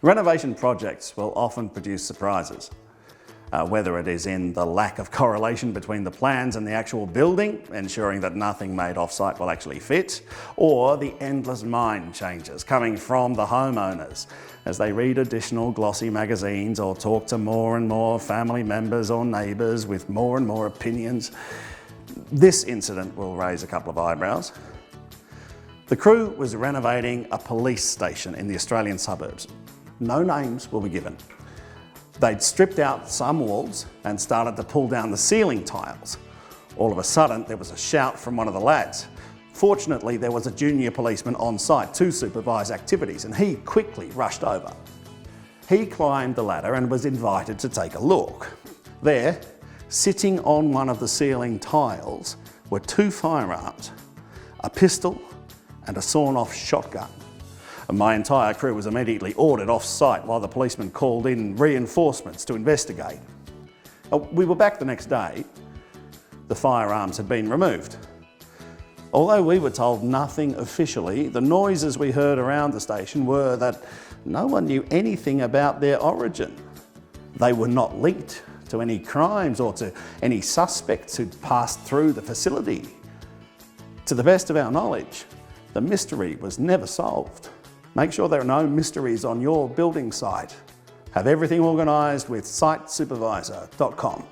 Renovation projects will often produce surprises, whether it is in the lack of correlation between the plans and the actual building, ensuring that nothing made off-site will actually fit, or the endless mind changes coming from the homeowners as they read additional glossy magazines or talk to more and more family members or neighbours with more and more opinions. This incident will raise a couple of eyebrows. The crew was renovating a police station in the Australian suburbs. No names will be given. They'd stripped out some walls and started to pull down the ceiling tiles. All of a sudden, there was a shout from one of the lads. Fortunately, there was a junior policeman on site to supervise activities, and he quickly rushed over. He climbed the ladder and was invited to take a look. There, sitting on one of the ceiling tiles, were 2 firearms, a pistol and a sawn-off shotgun. My entire crew was immediately ordered off-site while the policeman called in reinforcements to investigate. We were back the next day. The firearms had been removed. Although we were told nothing officially, the noises we heard around the station were that no one knew anything about their origin. They were not linked to any crimes or to any suspects who'd passed through the facility. To the best of our knowledge, the mystery was never solved. Make sure there are no mysteries on your building site. Have everything organised with sitesupervisor.com.